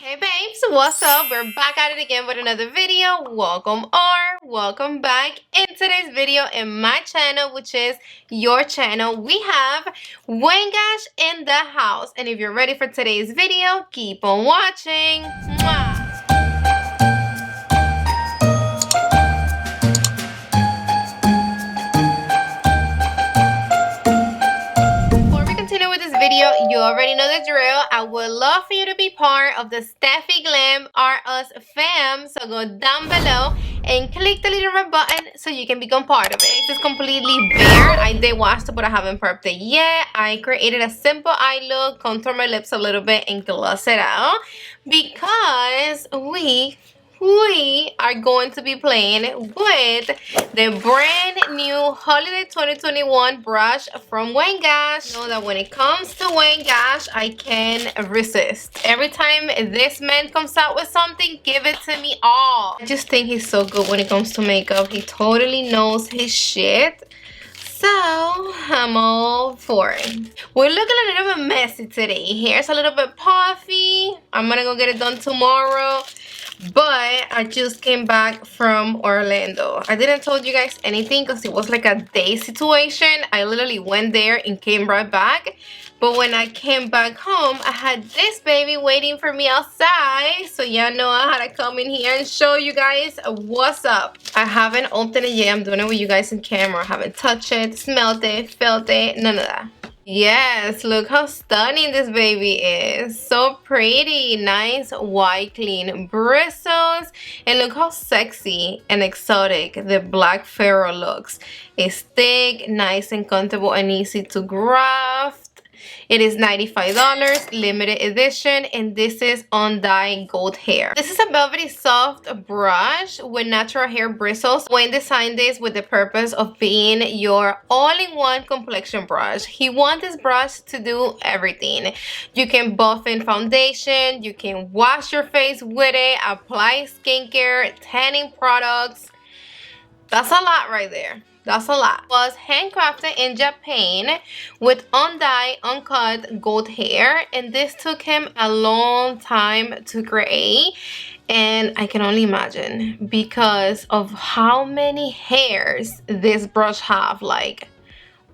Hey babes, what's up? We're back at it again with another video. Welcome or welcome back. In today's video in my channel, which is your channel, we have Wengash in the house. And if you're ready for today's video, keep on watching. Mwah! With this video, you already know the drill. I would love for you to be part of the Stephi Glam us fam, so go down below and click the little red button so you can become part of it. This is completely bare. I did wash it, but I haven't prepped it yet. I created a simple eye look, contour my lips a little bit and gloss it out because we are going to be playing with the brand new holiday 2021 brush from Wengash. Know that when it comes to Wengash, I can resist. Every time this man comes out with something, give it to me all. I just think he's so good when it comes to makeup. He totally knows his shit. So, I'm all for it. We're looking a little bit messy today. Hair's a little bit puffy. I'm gonna go get it done tomorrow. But I just came back from Orlando. I didn't tell you guys anything because it was like a day situation. I literally went there and came right back. But when I came back home, I had this baby waiting for me outside. So y'all know I had to come in here and show you guys what's up. I haven't opened it yet. I'm doing it with you guys in camera. I haven't touched it, smelled it, felt it, none of that. Yes, look how stunning this baby is. So pretty. Nice, white, clean bristles. And look how sexy and exotic the black furrow looks. It's thick, nice and comfortable and easy to graft. It is $95, limited edition, and this is undyed gold hair. This is a velvety soft brush with natural hair bristles. Wayne designed this with the purpose of being your all-in-one complexion brush. He wants this brush to do everything. You can buff in foundation, you can wash your face with it, apply skincare, tanning products. That's a lot right there. That's a lot. It was handcrafted in Japan with undyed, uncut gold hair. And this took him a long time to create. And I can only imagine because of how many hairs this brush have. Like,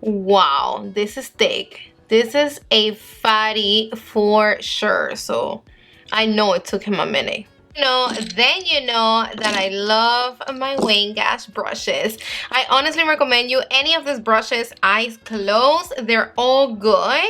wow, this is thick. This is a fatty for sure. So I know it took him a minute. Then you know that I love my Wengash brushes. I honestly recommend you any of these brushes eyes closed. They're all good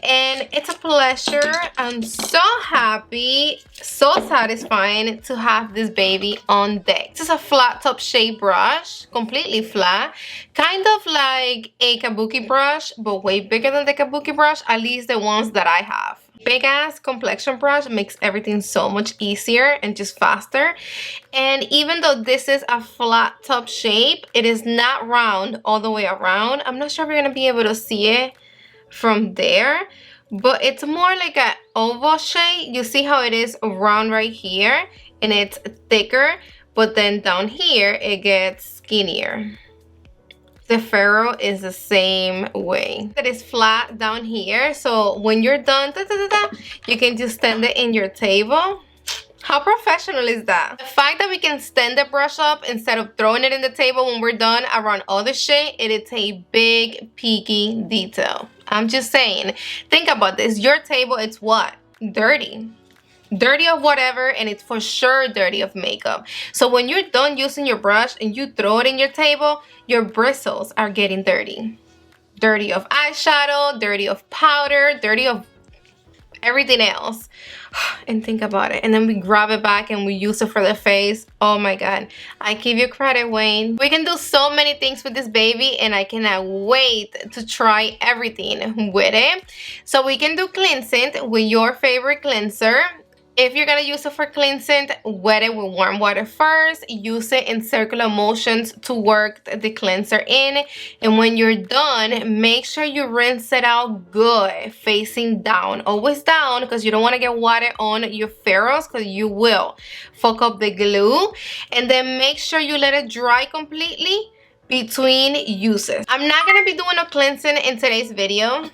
and it's a pleasure. I'm so happy, so satisfying to have this baby on deck. This is a flat top shape brush, completely flat, kind of like a kabuki brush, but way bigger than the kabuki brush, at least the ones that I have. Big ass complexion brush makes everything so much easier and just faster. And even though this is a flat top shape, it is not round all the way around. I'm not sure if you're gonna be able to see it from there, but it's more like an oval shape. You see how it is round right here and it's thicker, but then down here it gets skinnier. The furrow is the same way. It is flat down here, so when you're done, you can just stand it in your table. How professional is that? The fact that we can stand the brush up instead of throwing it in the table when we're done around all the shit, it is a big peaky detail. I'm just saying, think about this. Your table, it's what? Dirty of whatever, and it's for sure dirty of makeup. So when you're done using your brush and you throw it in your table, your bristles are getting dirty. Dirty of eyeshadow, dirty of powder, dirty of everything else. And think about it. And then we grab it back and we use it for the face. Oh my god, I give you credit, Wayne. We can do so many things with this baby and I cannot wait to try everything with it. So we can do cleansing with your favorite cleanser. If you're gonna use it for cleansing, wet it with warm water first. Use it in circular motions to work the cleanser in. And when you're done, make sure you rinse it out good, facing down. Always down, because you don't want to get water on your furrows, because you will fuck up the glue. And then make sure you let it dry completely between uses. I'm not gonna be doing a cleansing in today's video.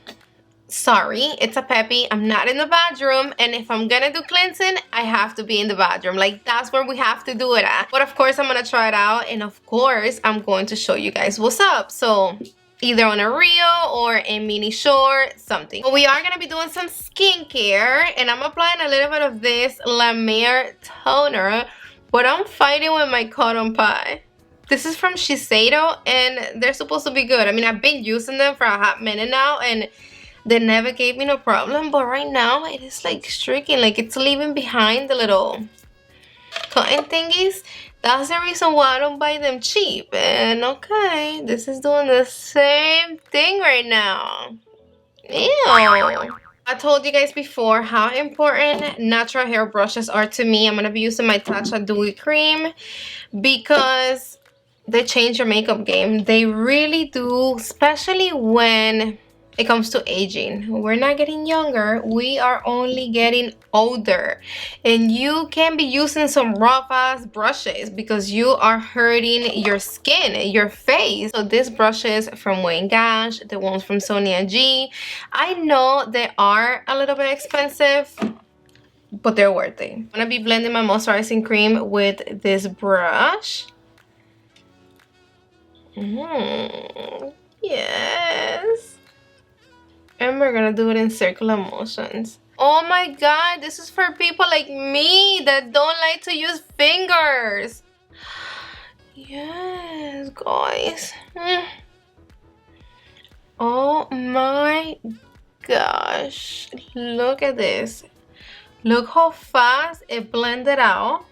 sorry, it's a peppy. I'm not in the bathroom, and if I'm gonna do cleansing, I have to be in the bathroom. Like, that's where we have to do it at. But of course, I'm gonna try it out, and of course, I'm going to show you guys what's up. So either on a reel or a mini short, something. But we are gonna be doing some skincare, and I'm applying a little bit of this Glammm toner, but I'm fighting with my cotton pie. This is from Shiseido, and they're supposed to be good. I mean, I've been using them for a hot minute now, and they never gave me no problem, but right now it is like streaking, like it's leaving behind the little cotton thingies. That's the reason why I don't buy them cheap. And okay, this is doing the same thing right now. Ew. I told you guys before how important natural hair brushes are to me. I'm gonna be using my Tatcha Dewy Cream because they change your makeup game. They really do, especially when it comes to aging. We're not getting younger, we are only getting older. And you can be using some rough ass brushes because you are hurting your skin, your face. So these brushes from Wayne Gash, the ones from Sonia G, I know they are a little bit expensive, but they're worth it. I'm gonna be blending my moisturizing cream with this brush. Yes. And we're gonna do it in circular motions. Oh my god, this is for people like me that don't like to use fingers. Yes, guys. Oh my gosh. Look at this. Look how fast it blended out.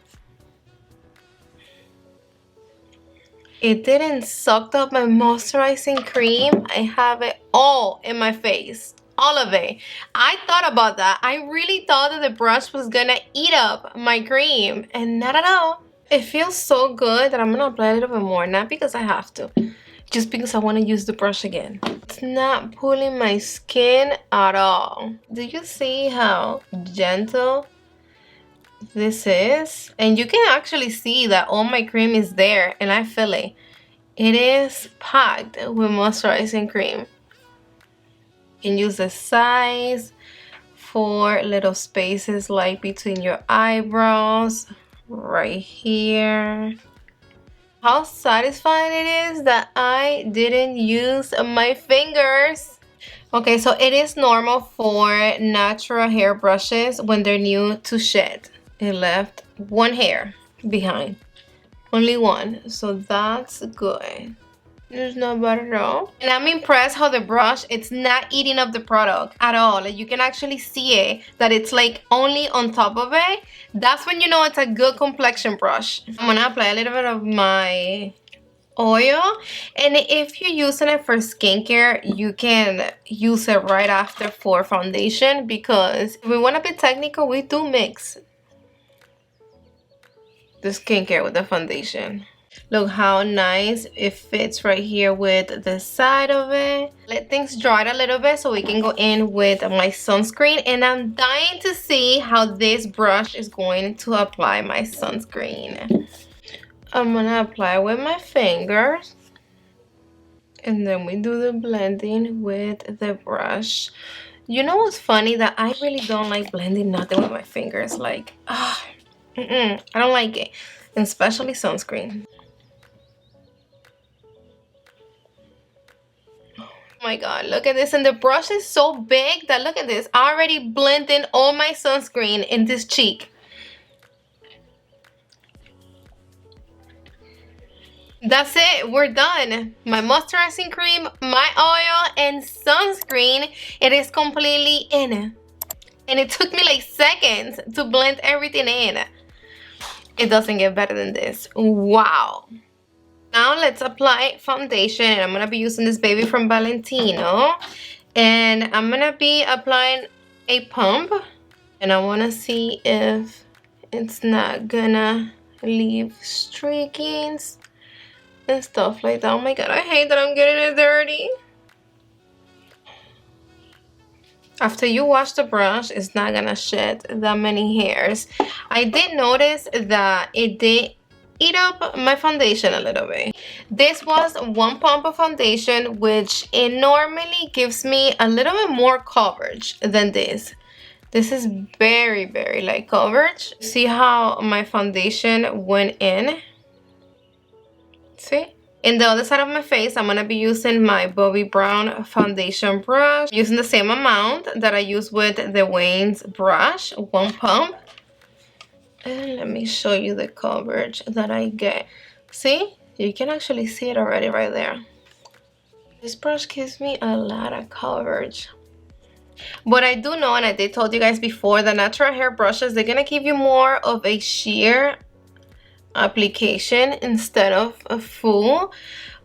It didn't suck up my moisturizing cream. I have it all in my face. All of it. I thought about that. I really thought that the brush was gonna eat up my cream. And not at all. It feels so good that I'm gonna apply a little bit more. Not because I have to. Just because I want to use the brush again. It's not pulling my skin at all. Do you see how gentle this is? And you can actually see that all my cream is there, and I feel it. It is packed with moisturizing cream. You can use the size for little spaces like between your eyebrows, right here. How satisfying it is that I didn't use my fingers. Okay, so it is normal for natural hair brushes when they're new to shed. It left one hair behind. Only one. So that's good. It's not bad at all. And I'm impressed how the brush, it's not eating up the product at all. Like, you can actually see it, that it's like only on top of it. That's when you know it's a good complexion brush. I'm gonna apply a little bit of my oil, and if you're using it for skincare, you can use it right after for foundation, because if we want to be technical, we do mix the skincare with the foundation. Look how nice it fits right here with the side of it. Let things dry a little bit so we can go in with my sunscreen, and I'm dying to see how this brush is going to apply my sunscreen. I'm gonna apply with my fingers, and then we do the blending with the brush. You know what's funny? That I really don't like blending nothing with my fingers. Like, I don't like it, and especially sunscreen. Oh my god, look at this. And the brush is so big that, look at this, I already blending all my sunscreen in this cheek. That's it, we're done. My moisturizing cream, my oil, and sunscreen, it is completely in. And it took me like seconds to blend everything in. It doesn't get better than this. Wow. Now let's apply foundation. And I'm gonna be using this baby from Valentino. And I'm gonna be applying a pump. And I wanna see if it's not gonna leave streakings and stuff like that. Oh my god, I hate that I'm getting it dirty. After you wash the brush, it's not gonna shed that many hairs. I did notice that it did eat up my foundation a little bit. This was 1 pump of foundation, which it normally gives me a little bit more coverage than this. This is very, very light coverage. See how my foundation went in? See? In the other side of my face, I'm going to be using my Bobbi Brown foundation brush. Using the same amount that I use with the Wayne's brush, 1 pump. And let me show you the coverage that I get. See? You can actually see it already right there. This brush gives me a lot of coverage. But I do know, and I did told you guys before, the natural hair brushes, they're going to give you more of a sheer application instead of a full.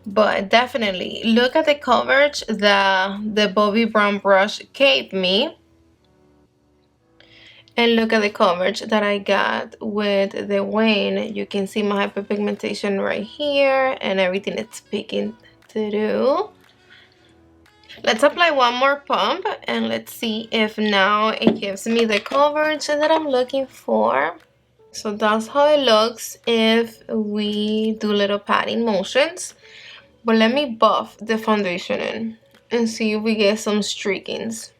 But definitely look at the coverage that the Bobbi Brown brush gave me, and look at the coverage that I got with the Wayne. You can see my hyperpigmentation right here and everything it's picking through. Let's apply 1 more pump and let's see if now it gives me the coverage that I'm looking for. So that's how it looks if we do little patting motions. But let me buff the foundation in and see if we get some streakings.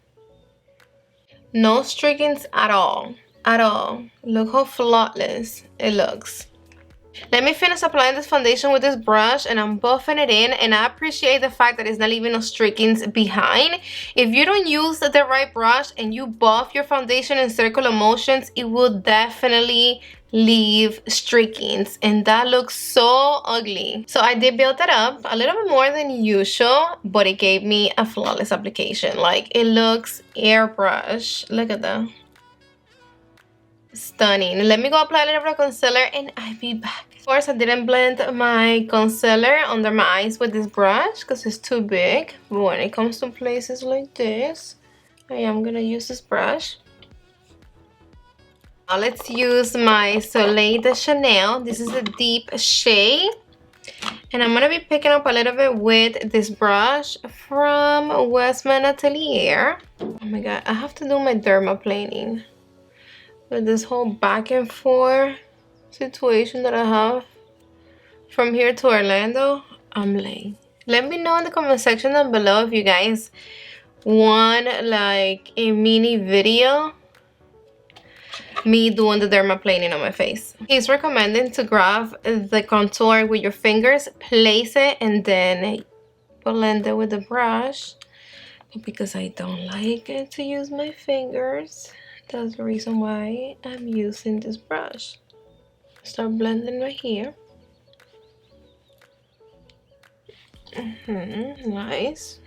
No streakings at all. At all. Look how flawless it looks. Let me finish applying this foundation with this brush, and I'm buffing it in, and I appreciate the fact that it's not leaving no streakings behind. If you don't use the right brush and you buff your foundation in circular motions, it will definitely leave streakings, and that looks so ugly. So I did build it up a little bit more than usual, but it gave me a flawless application. Like, it looks airbrush. Look at that. Stunning. Let me go apply a little bit of concealer and I'll be back. Of course, I didn't blend my concealer under my eyes with this brush because it's too big. But when it comes to places like this, I am gonna use this brush. Now let's use my Soleil de Chanel. This is a deep shade, and I'm gonna be picking up a little bit with this brush from Westman Atelier. Oh my god, I have to do my dermaplaning with this whole back and forth situation that I have from here to Orlando. I'm late. Let me know in the comment section down below if you guys want like a mini video me doing the dermaplaning on my face. He's recommending to grab the contour with your fingers, place it, and then blend it with the brush. But because I don't like it to use my fingers, that's the reason why I'm using this brush. Start blending right here. Nice.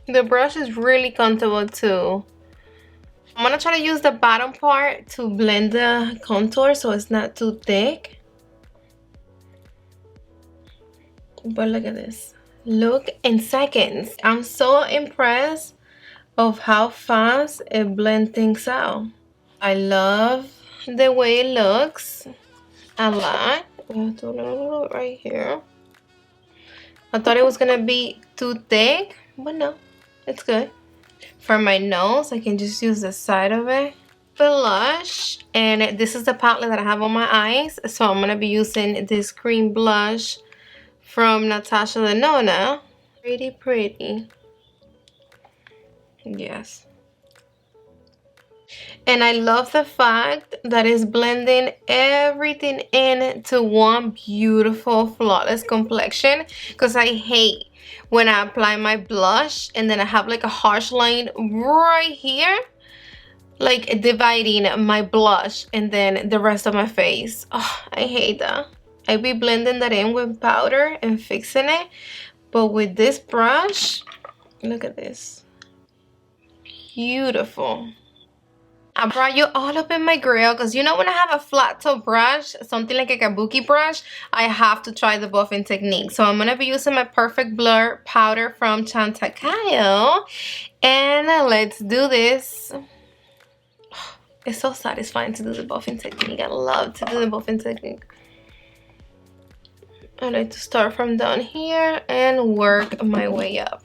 The brush is really comfortable too. I'm gonna try to use the bottom part to blend the contour so it's not too thick. But look at this. Look, in seconds. I'm so impressed of how fast it blends things out. I love the way it looks a lot. We have to do a little bit right here. I thought it was gonna be too thick, but no, it's good. For my nose, I can just use the side of it. Blush, and this is the palette that I have on my eyes, so I'm gonna be using this cream blush from Natasha Denona. Pretty, pretty. Yes. And I love the fact that it's blending everything into one beautiful, flawless complexion. Because I hate when I apply my blush and then I have like a harsh line right here, like dividing my blush and then the rest of my face. Oh, I hate that. I be blending that in with powder and fixing it. But with this brush, look at this. Beautiful. I brought you all up in my grill because you know when I have a flat top brush, something like a kabuki brush, I have to try the buffing technique. So I'm going to be using my Perfect Blur powder from Chantecaille. And let's do this. It's so satisfying to do the buffing technique. I love to do the buffing technique. I like to start from down here and work my way up.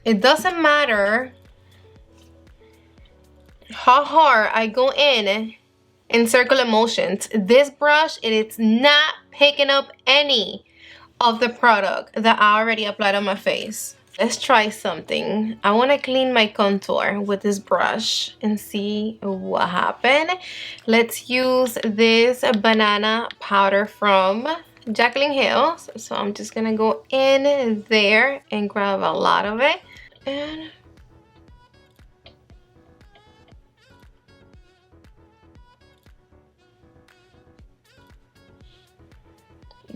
It doesn't matter how hard I go in in circular motions. This brush, it's not picking up any of the product that I already applied on my face. Let's try something. I want to clean my contour with this brush and see what happened. Let's use this banana powder from Jaclyn Hill's. So I'm just gonna go in there and grab a lot of it. And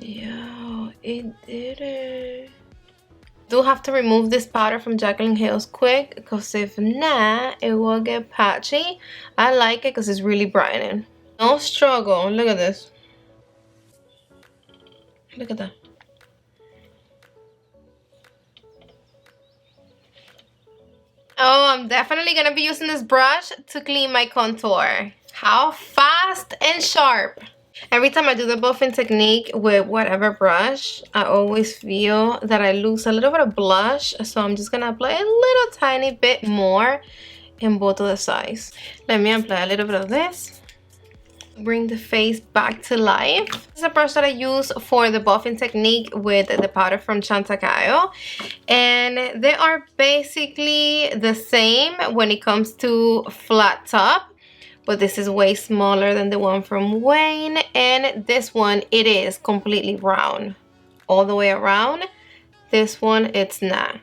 yo, it did it. Do have to remove this powder from Jaclyn Hill's quick, because if not, it will get patchy. I like it because it's really brightening. No struggle. Look at this. Look at that. Oh, I'm definitely gonna be using this brush to clean my contour. How fast and sharp. Every time I do the buffing technique with whatever brush, I always feel that I lose a little bit of blush. So I'm just gonna apply a little tiny bit more in both of the sides. Let me apply a little bit of this. Bring the face back to life. This is a brush that I use for the buffing technique with the powder from Chantacayo. And they are basically the same when it comes to flat top. But this is way smaller than the one from Wayne, and this one, it is completely round all the way around. This one, it's not.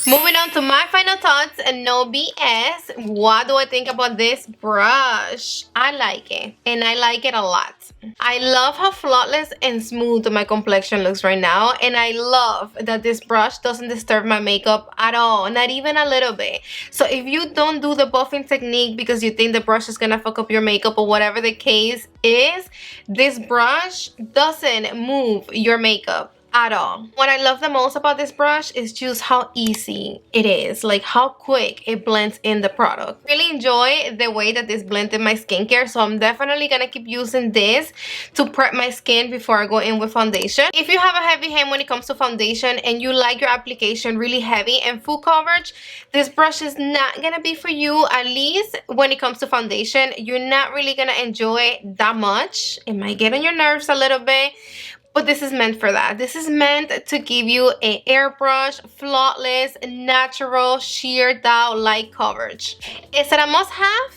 Moving on to my final thoughts and no BS. What do I think about this brush? I like it, and I like it a lot. I love how flawless and smooth my complexion looks right now, and I love that this brush doesn't disturb my makeup at all, not even a little bit. So if you don't do the buffing technique because you think the brush is gonna fuck up your makeup or whatever the case is, this brush doesn't move your makeup at all. What I love the most about this brush is just how easy it is, like how quick it blends in the product. Really enjoy the way that this blends in my skincare, so I'm definitely gonna keep using this to prep my skin before I go in with foundation. If you have a heavy hand when it comes to foundation and you like your application really heavy and full coverage, this brush is not gonna be for you. At least when it comes to foundation, you're not really gonna enjoy that much. It might get on your nerves a little bit, but this is meant for that. This is meant to give you an airbrush, flawless, natural, sheared out light coverage. Is it a must-have?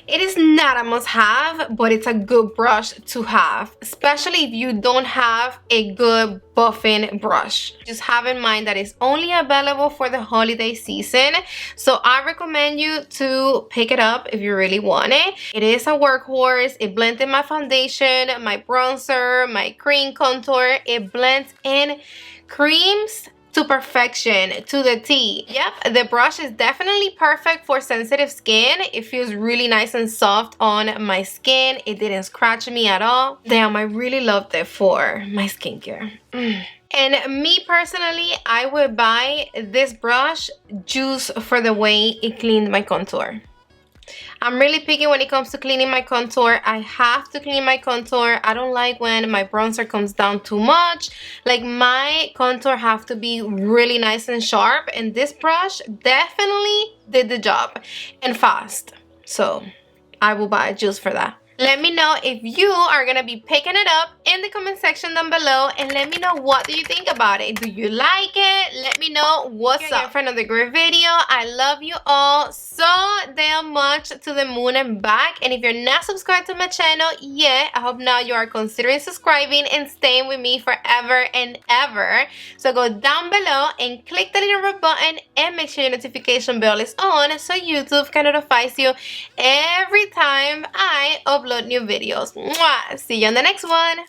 It is not a must-have, but it's a good brush to have, especially if you don't have a good buffing brush. Just have in mind that it's only available for the holiday season, so I recommend you to pick it up if you really want it. It is a workhorse. It blends in my foundation, my bronzer, my cream contour. It blends in creams to perfection, to the T. Yep, the brush is definitely perfect for sensitive skin. It feels really nice and soft on my skin. It didn't scratch me at all. Damn, I really loved it for my skincare. And me personally, I would buy this brush just for the way it cleaned my contour. I'm really picky when it comes to cleaning my contour. I have to clean my contour. I don't like when my bronzer comes down too much. Like, my contour have to be really nice and sharp, and this brush definitely did the job and fast. So I will buy it just for that. Let me know if you are gonna be picking it up in the comment section down below, and let me know what do you think about it. Do you like it? Let me know what's up. For another great video. I love you all so damn much, to the moon and back. And if you're not subscribed to my channel yet, I hope now you are considering subscribing and staying with me forever and ever. So go down below and click the little red button and make sure your notification bell is on so YouTube can notify you every time I upload new videos. Mwah! See you on the next one.